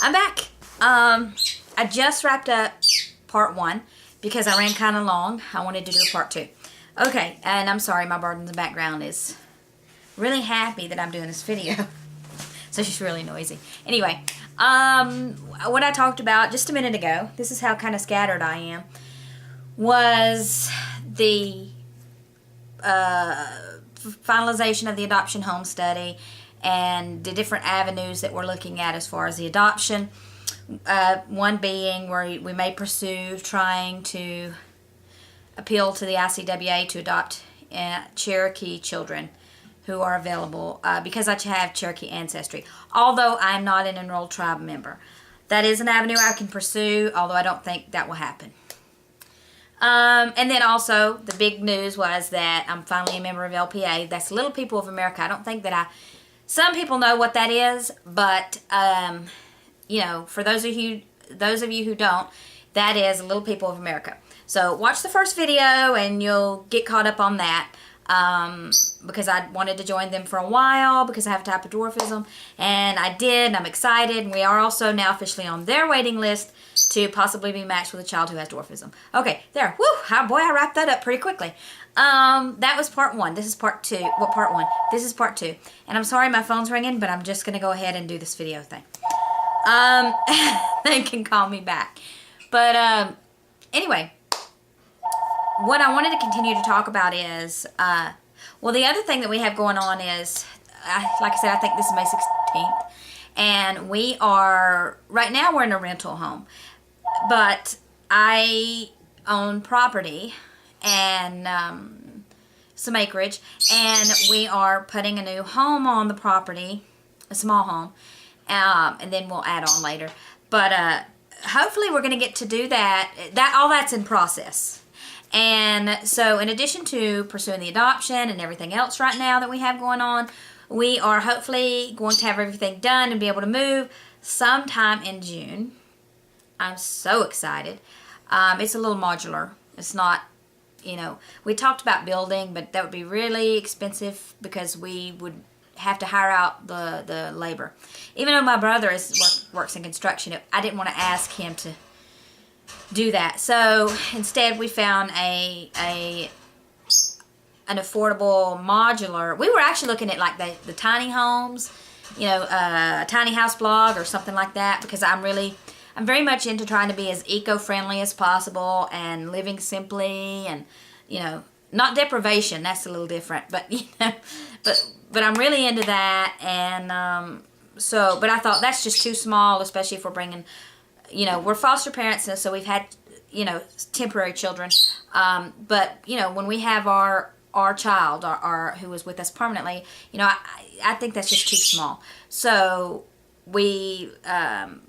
I'm back. I just wrapped up part 1 because I ran kind of long. I wanted to do a part 2. Okay, and I'm sorry, my bird in the background is really happy that I'm doing this video. So she's really noisy. Anyway, what I talked about just a minute ago, this is how kind of scattered I am, was the finalization of the adoption home study and the different avenues that we're looking at as far as the adoption. One being where we may pursue trying to appeal to the ICWA to adopt Cherokee children who are available because I have Cherokee ancestry, although I'm not an enrolled tribe member. That is an avenue I can pursue, although I don't think that will happen. And then also, the big news was that I'm finally a member of LPA. That's Little People of America. I don't think that some people know what that is, but, you know, for those of you who don't, that is Little People of America. So watch the first video and you'll get caught up on that. Because I wanted to join them for a while because I have a type of dwarfism, and I did, and I'm excited, and we are also now officially on their waiting list to possibly be matched with a child who has dwarfism. Okay, there. Woo! Boy, I wrapped that up pretty quickly. That was part 1. This is part 2. What, part 1? This is part 2. And I'm sorry my phone's ringing, but I'm just going to go ahead and do this video thing. They can call me back. But, anyway, what I wanted to continue to talk about is, well, the other thing that we have going on is, like I said, I think this is May 16th, and we are, right now we're in a rental home, but I own property and some acreage, and we are putting a new home on the property, a small home, and then we'll add on later, but hopefully we're going to get to do that. All that's in process. And so in addition to pursuing the adoption and everything else right now that we have going on, we are hopefully going to have everything done and be able to move sometime in June. I'm so excited. It's a little modular. It's not, you know, we talked about building, but that would be really expensive because we would have to hire out the labor. Even though my brother works in construction, I didn't want to ask him to do that. So instead we found an affordable modular. We were actually looking at like the tiny homes, you know, a tiny house blog or something like that, because I'm very much into trying to be as eco-friendly as possible and living simply, and, you know, not deprivation, that's a little different, but, you know, but I'm really into that. And but I thought that's just too small, especially if we're bringing, you know, we're foster parents, and so we've had, you know, temporary children. But, you know, when we have our child, who was with us permanently, you know, I think that's just too small. So we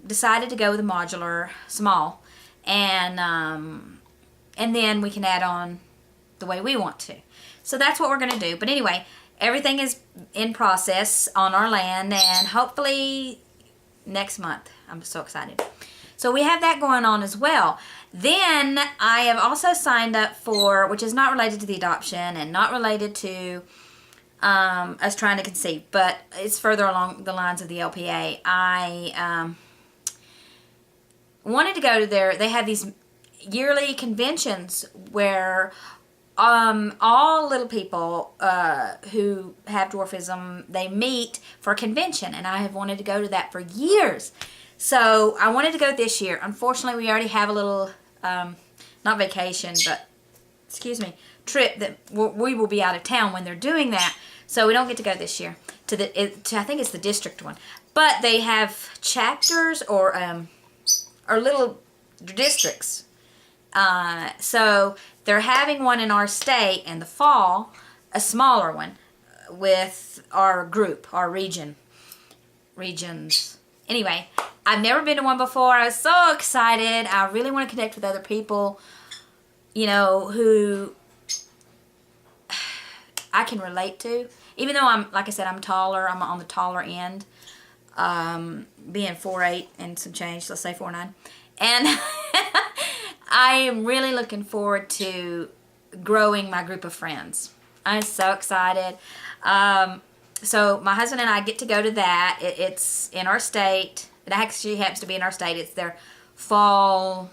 decided to go with a modular, small, and then we can add on the way we want to. So that's what we're going to do. But anyway, everything is in process on our land, and hopefully next month. I'm so excited. So we have that going on as well. Then I have also signed up for, which is not related to the adoption and not related to us trying to conceive, but it's further along the lines of the LPA. I wanted to go to they have these yearly conventions where all little people who have dwarfism, they meet for a convention, and I have wanted to go to that for years. So I wanted to go this year. Unfortunately, we already have a little, not vacation, but, excuse me, trip that we will be out of town when they're doing that. So we don't get to go this year to I think it's the district one. But they have chapters or little districts. So they're having one in our state in the fall, a smaller one, with our group, our regions. Anyway, I've never been to one before. I was so excited. I really want to connect with other people, you know, who I can relate to. Even though like I said, I'm taller. I'm on the taller end, being 4'8" and some change, let's say 4'9". And I am really looking forward to growing my group of friends. I'm so excited. So my husband and I get to go to that. It's in our state. It actually happens to be in our state. It's their fall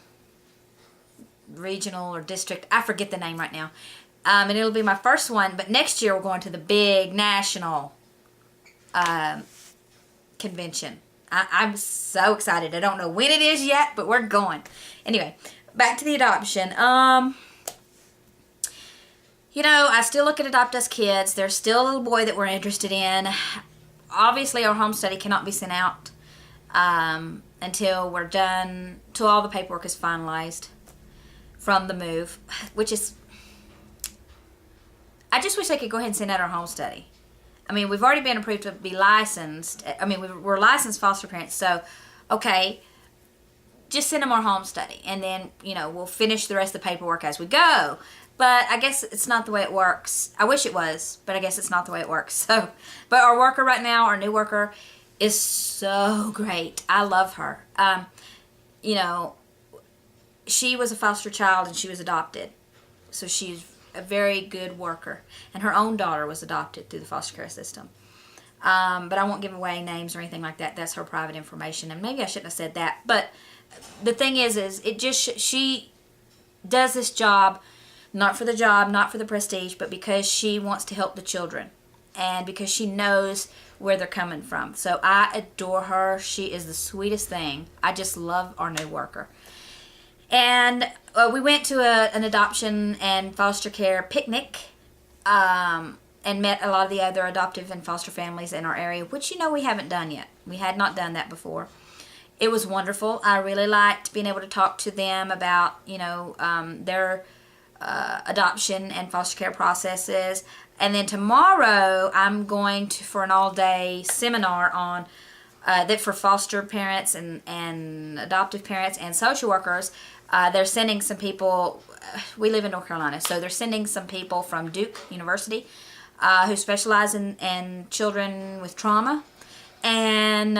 regional or district. I forget the name right now. And it'll be my first one. But next year we're going to the big national convention. I'm so excited. I don't know when it is yet, but we're going. Anyway, back to the adoption. You know, I still look at Adopt Us Kids. There's still a little boy that we're interested in. Obviously, our home study cannot be sent out until we're done, till all the paperwork is finalized from the move, which is, I just wish I could go ahead and send out our home study. I mean, we've already been approved to be licensed. I mean, we're licensed foster parents, so, okay, just send them our home study, and then, you know, we'll finish the rest of the paperwork as we go. But I guess it's not the way it works. I wish it was, but I guess it's not the way it works. So, but our worker right now, our new worker, is so great. I love her. You know, she was a foster child and she was adopted. So she's a very good worker. And her own daughter was adopted through the foster care system. But I won't give away names or anything like that. That's her private information. And maybe I shouldn't have said that. But the thing is it just, she does this job, not for the job, not for the prestige, but because she wants to help the children. And because she knows where they're coming from. So I adore her. She is the sweetest thing. I just love our new worker. And we went to an adoption and foster care picnic and met a lot of the other adoptive and foster families in our area, which, you know, we haven't done yet. We had not done that before. It was wonderful. I really liked being able to talk to them about, you know, their adoption and foster care processes. And then tomorrow I'm going to for an all-day seminar on that for foster parents and adoptive parents and social workers. They're sending some people, we live in North Carolina, so they're sending some people from Duke University who specialize in children with trauma and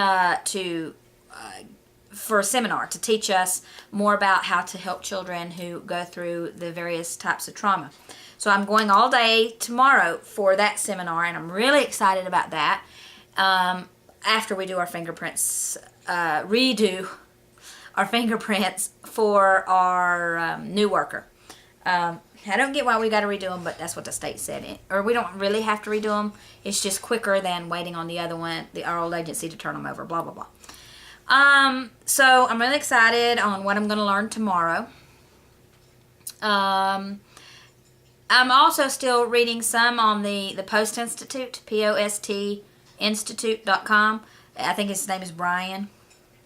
for a seminar to teach us more about how to help children who go through the various types of trauma. So I'm going all day tomorrow for that seminar, and I'm really excited about that. After we do our fingerprints, redo our fingerprints for our new worker. I don't get why we got to redo them, but that's what the state said. Or we don't really have to redo them. It's just quicker than waiting on the other one, our old agency, to turn them over, blah, blah, blah. So I'm really excited on what I'm going to learn tomorrow. I'm also still reading some on the Post Institute, P-O-S-T Institute.com. I think his name is Brian.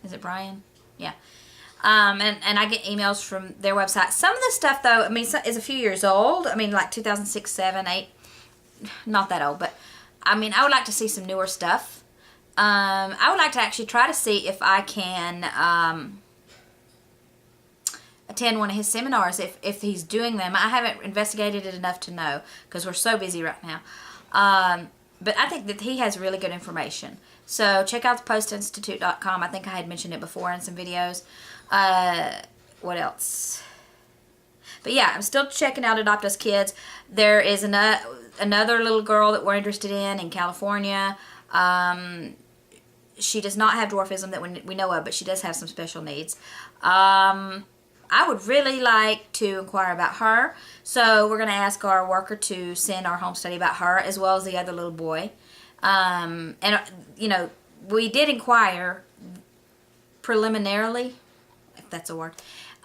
Is it Brian? Yeah. And I get emails from their website. Some of the stuff, though, I mean, is a few years old. I mean, like 2006, 7, 8. Not that old, but, I mean, I would like to see some newer stuff. I would like to actually try to see if I can attend one of his seminars if he's doing them. I haven't investigated it enough to know because we're so busy right now. But I think that he has really good information. So check out the postinstitute.com. I think I had mentioned it before in some videos. What else? But yeah, I'm still checking out Adopt Us Kids. There is another little girl that we're interested in California. She does not have dwarfism that we know of, but she does have some special needs. I would really like to inquire about her. So we're going to ask our worker to send our home study about her as well as the other little boy. And, you know, we did inquire preliminarily, if that's a word.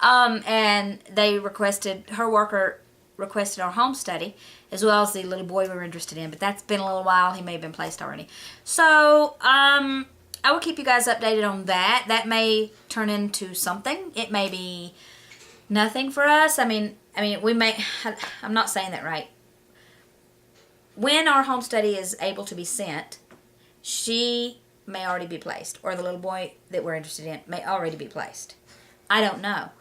And they her worker requested our home study as well as the little boy we were interested in. But that's been a little while. He may have been placed already. So, I will keep you guys updated on that. That may turn into something. It may be nothing for us. I mean, we may, I'm not saying that right. When our home study is able to be sent, she may already be placed, or the little boy that we're interested in may already be placed. I don't know.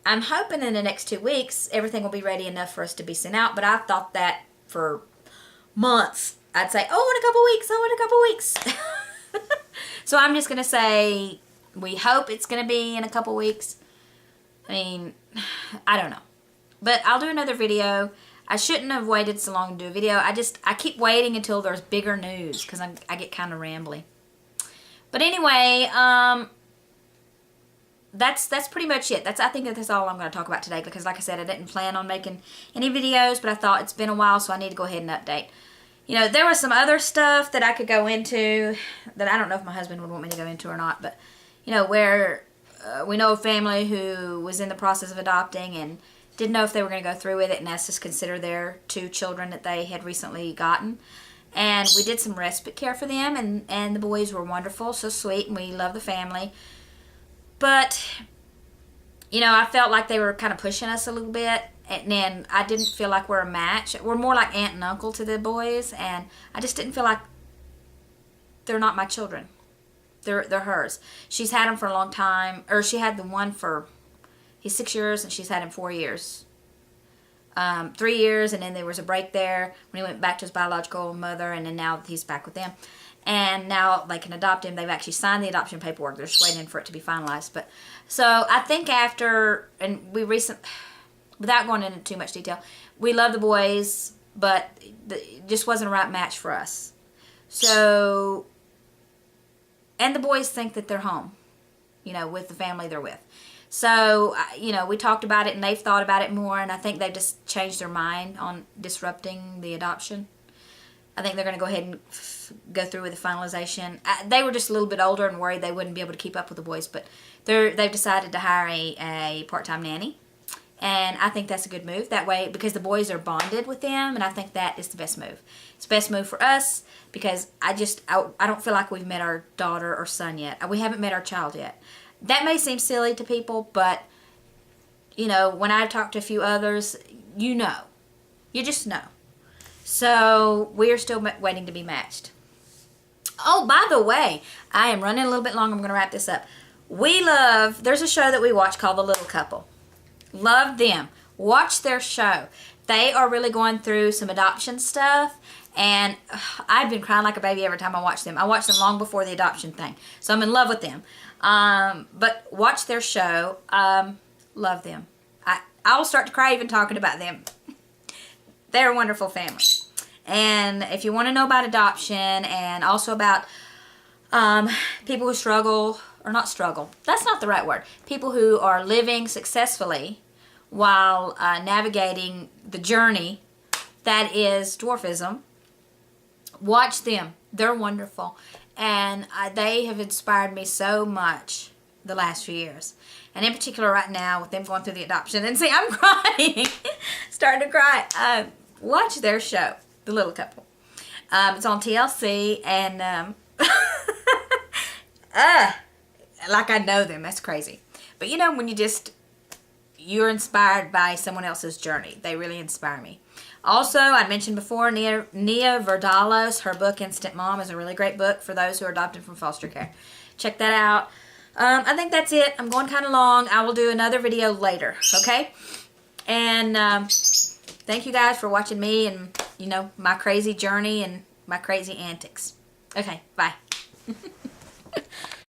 I'm hoping in the next 2 weeks, everything will be ready enough for us to be sent out, but I've thought that for months. I'd say, in a couple weeks. So I'm just going to say, we hope it's going to be in a couple weeks. I mean, I don't know. But I'll do another video. I shouldn't have waited so long to do a video. I keep waiting until there's bigger news because I get kind of rambly. But anyway, that's pretty much it. I think that's all I'm going to talk about today, because like I said, I didn't plan on making any videos, but I thought it's been a while, so I need to go ahead and update. You know, there was some other stuff that I could go into that I don't know if my husband would want me to go into or not, but, you know, where we know a family who was in the process of adopting and didn't know if they were going to go through with it, and asked us to consider their 2 children that they had recently gotten. And we did some respite care for them, and the boys were wonderful, so sweet, and we love the family. But, you know, I felt like they were kind of pushing us a little bit, and then I didn't feel like we're a match. We're more like aunt and uncle to the boys, and I just didn't feel like they're not my children. They're hers. She's had them for a long time, or she had the one for, he's 6 years, and she's had him 4 years. 3 years, and then there was a break there when he went back to his biological mother, and then now he's back with them. And now they can adopt him. They've actually signed the adoption paperwork. They're just waiting for it to be finalized. But so I think after, and without going into too much detail, we love the boys, but it just wasn't a right match for us. So, and the boys think that they're home, you know, with the family they're with. So, you know, we talked about it, and they've thought about it more, and I think they've just changed their mind on disrupting the adoption. I think they're going to go ahead and go through with the finalization. They were just a little bit older and worried they wouldn't be able to keep up with the boys, but they've decided to hire a part-time nanny, and I think that's a good move. That way, because the boys are bonded with them, and I think that is the best move. It's the best move for us, because I don't feel like we've met our daughter or son yet. We haven't met our child yet. That may seem silly to people, but, you know, when I talk to a few others, you know. You just know. So, we are still waiting to be matched. Oh, by the way, I am running a little bit long. I'm going to wrap this up. There's a show that we watch called The Little Couple. Love them. Watch their show. They are really going through some adoption stuff, and I've been crying like a baby every time I watch them. I watched them long before the adoption thing, so I'm in love with them. But watch their show. Love them. I will start to cry even talking about them. They're a wonderful family. And if you want to know about adoption, and also about people who struggle, or not struggle, that's not the right word, people who are living successfully while navigating the journey that is dwarfism, watch them. They're wonderful. And they have inspired me so much the last few years. And in particular right now, with them going through the adoption. And see, I'm crying. Starting to cry. Watch their show, The Little Couple. It's on TLC. And, like I know them. That's crazy. But you know, when you're inspired by someone else's journey. They really inspire me. Also, I mentioned before, Nia Vardalos, her book, Instant Mom, is a really great book for those who are adopted from foster care. Check that out. I think that's it. I'm going kind of long. I will do another video later, okay? And thank you guys for watching me and, you know, my crazy journey and my crazy antics. Okay, bye.